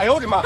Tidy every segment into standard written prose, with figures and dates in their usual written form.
哎呦我的妈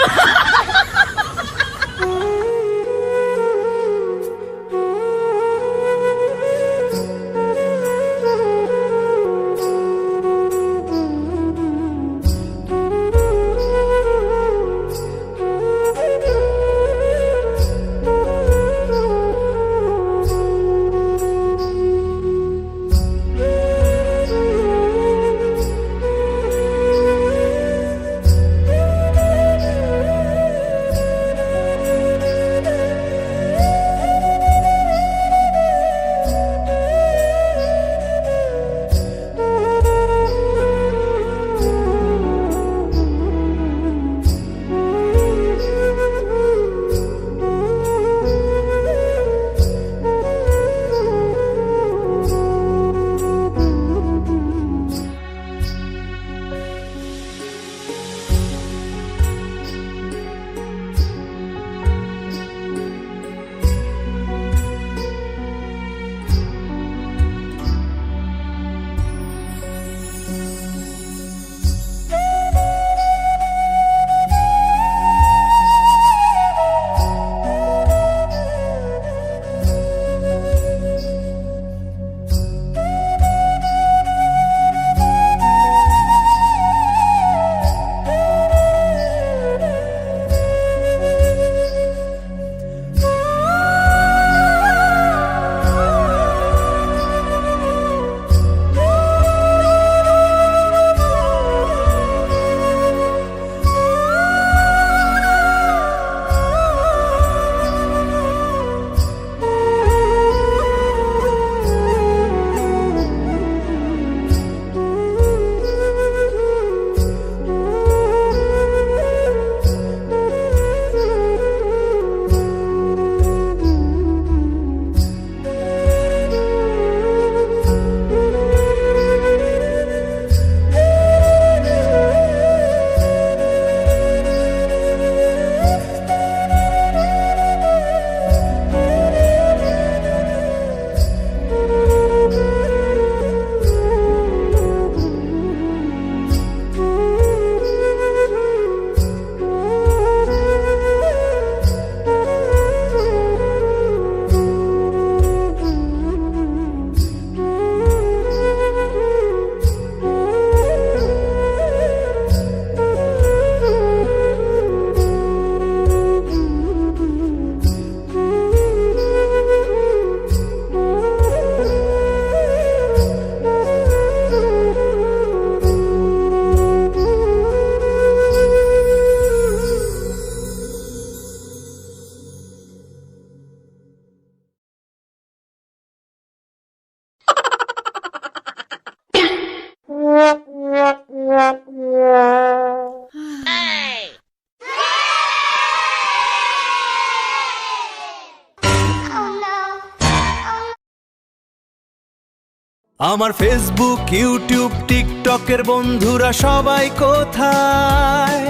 ！আমার Facebook YouTube টিকটকের বন্ধুরা সবাই কোথায়?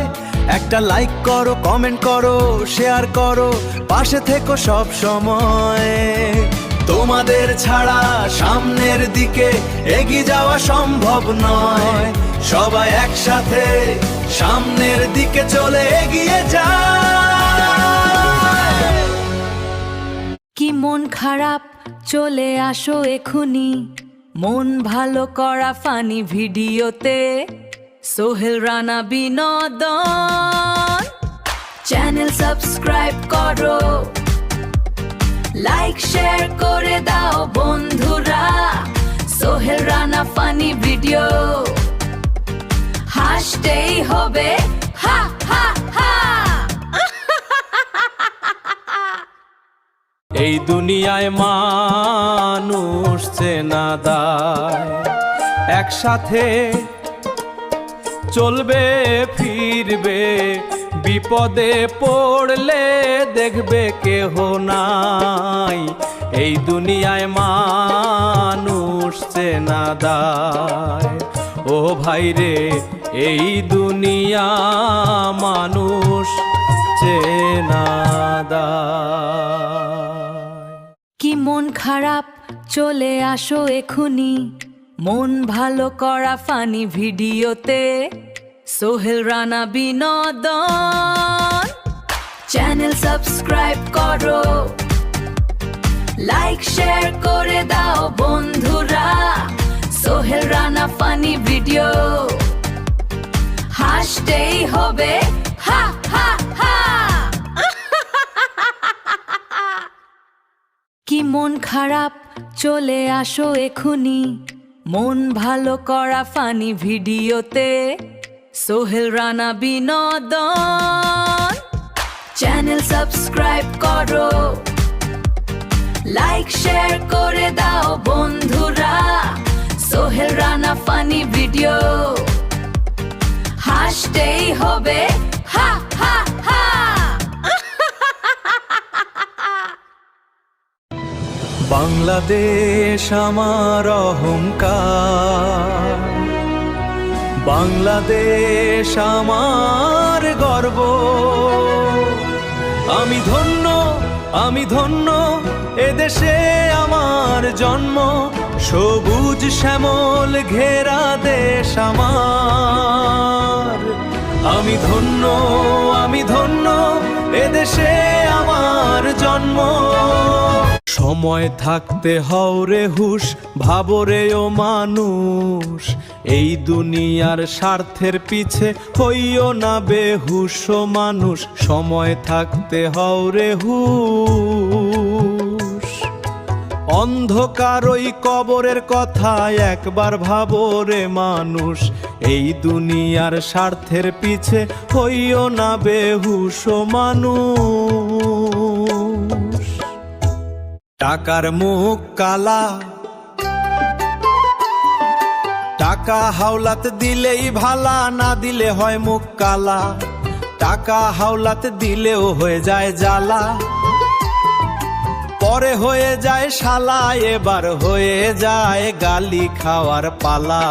একটা লাইক করো, কমেন্ট করো, শেয়ার করো, পাশে থেকো সব সময়। তোমাদের ছাড়া সামনের দিকে এগিয়ে যাওয়া সম্ভব নয়। সবাই একসাথে সামনের দিকে চলে এগিয়ে যায়। কি মন খারাপ, চলে আসো এখুনি মন ভালো করা ফানি ভিডিওতে। সোহেল রানা বিনোদন চ্যানেল সাবস্ক্রাইব করো, লাইক শেয়ার করে দাও বন্ধুরা। সোহেল রানা ফানি ভিডিও হাসতেই হবে, হা হা হা। এই দুনিয়ায় মানুষ চেনা দায়, একসাথে চলবে ফিরবে, বিপদে পড়লে দেখবে কেহ নাই। এই দুনিয়ায় মানুষ চেনা দায়, ও ভাইরে এই দুনিয়া মানুষ চেনা দায়। কি মন খারাপ, চলে আসো এখুনি মন ভালো করা ফানি ভিডিওতে। সোহেল রানা বিনোদন। চ্যানেল সাবস্ক্রাইব করো, লাইক শেয়ার করে দাও বন্ধুরা। সোহেল রানা ফানি ভিডিও, হাসতেই হবে, হা হা হা। কি মন খারাপ, চলে আসো এখুনি মন ভালো করা ফানি ভিডিওতে। সোহেল রানা বিনোদন। চ্যানেল সাবস্ক্রাইব করো, লাইক শেয়ার করে দাও বন্ধুরা। সোহেল রানা ফানি ভিডিও, হাসতেই হবে, হা হা হা। বাংলাদেশ আমার অহংকার, বাংলাদেশ আমার গর্ব। আমি ধন্য, আমি ধন্য, এদেশে আমার জন্ম। সবুজ শ্যামল ঘেরা দেশ আমার। আমি ধন্য, আমি ধন্য, এদেশে আমার জন্ম। সময় থাকতে হও রে হুশ, ভাবরে ও মানুষ। এই দুনিয়ার স্বার্থের পিছে হইও না বেহুশ ও মানুষ। সময় থাকতে হও রে হুশ। অন্ধকার ওই কবরের কথা একবার ভাবো রে মানুষ। এই দুনিয়ার স্বার্থের পিছে হইও না বেহুশ ও মানুষ। টাকার মুখ কালা, টাকা হাওলাত দিলেই ভালা, না দিলে হয় মুখ কালা। টাকা হাওলাত দিলেও হয়ে যায় জ্বালা, পরে হয়ে যায় শালা, এবার হয়ে যায় গালি খাওয়ার পালা।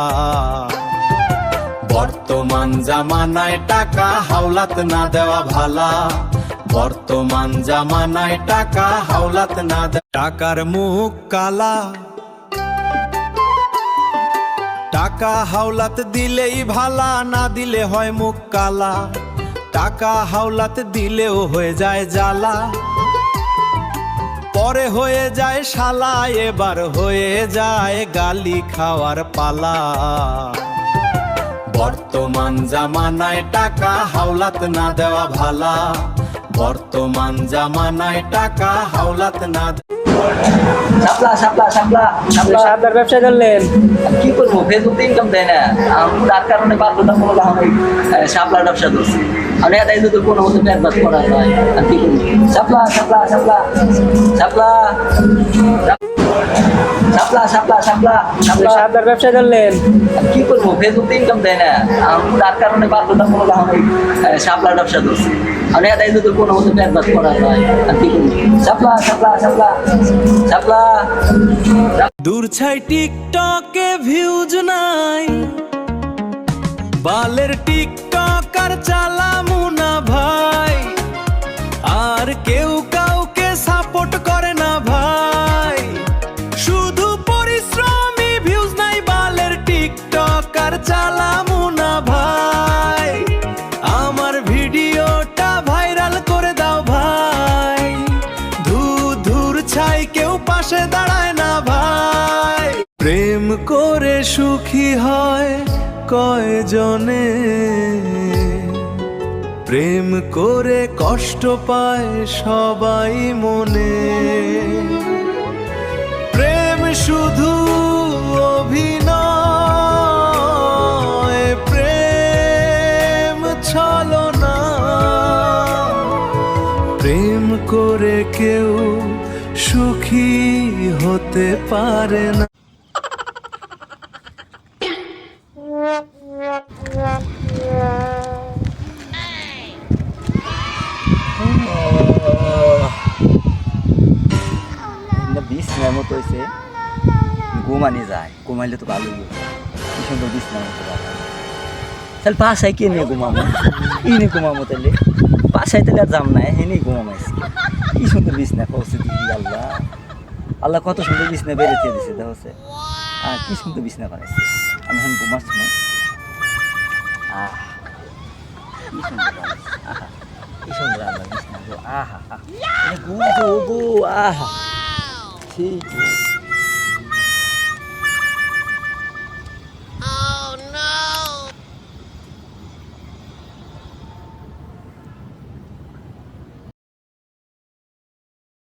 বর্তমান জামানায় টাকা হাওলাত না দেওয়া ভালা। বর্তমান জামানায় টাকা হাওলাত না দেওয়া। টাকার মুখ কালা, টাকা হাওলাত দিলেই ভালা, না দিলে হয় মুখ কালা। টাকা হাওলাত দিলেও হয়ে যায় জ্বালা, পরে হয়ে যায় শালা, এবার হয়ে যায় গালি খাওয়ার পালা। বর্তমান জামানায় টাকা হাওলাত না দেওয়া ভালা। বর্তমান জামানায় টাকা হাওলাত না। শাপলা শাপলা শাপলা শাপলা আপনার ব্যবসা করলেন? কি করবো, ফেসবুক ইনকাম দেয় না। আমি তার কারণে বাধ্যতামূলক আমি শাপলার ব্যবসা করছি। আমি এটাই যদি কোনো মতো ব্যাপার করা হয় আর কি করবো। শাপলা শাপলা শাপলা শাপলা শাপলা শাপলা শাপলা শাপলা আপনার ব্যবসা করলেন? কি করবো, ফেসবুক ইনকাম দেয় না। আমি তার কারণে বাধ্যতামূলক আমি শাপলার ব্যবসা করছি। আমি এটাই যদি কোনো মতো ব্যাপার করা হয় আর কি করবো। শাপলা শাপলা শাপলা শাপলা। দূর ছাই টিকটকে ভিউজ নাই, বালের টিকটক আর চালামু না ভাই। আর কেউ কাউকে সাপোর্ট করে না ভাই। শুধু পরিশ্রমী ভিউজ নাই, বালের টিকটক আর চালামু না ভাই। আমার ভিডিওটা ভাইরাল করে দাও ভাই। ধুর ছাই কেউ পাশে দাঁড়ায় না ভাই। প্রেম করে সুখী হয় কয়জনে, প্রেম করে কষ্ট পায় সবাই মনে। প্রেম শুধু অভিনয়, প্রেম ছলনা। প্রেম করে কেউ সুখী হতে পারে না। বিছনার মতো হয়েছে, ঘুমানি যায়। ঘুমাইলে তো ভালোই হবে, কি সুন্দর বিছনার মতো বাবা। তাহলে বাসায় কে নিয়ে ঘুমাবো? ইনে ঘুমাবো তাহলে বাসায়, তাহলে আর যাম না, হেনেই ঘুমামাইছি। কি সুন্দর বিছনা করছে দিদি। আল্লাহ আল্লাহ, কত সুন্দর বিছনা বেড়েতে দিছে দেখছে। আর কি সুন্দর বিছনা বানাইছে। আমি এখন ঘুমাচ্ছি না। কি সুন্দর আহা কি সুন্দর আল্লাহ বিছনা গো আহা আহা ঘুম তো গো আহা ঠিক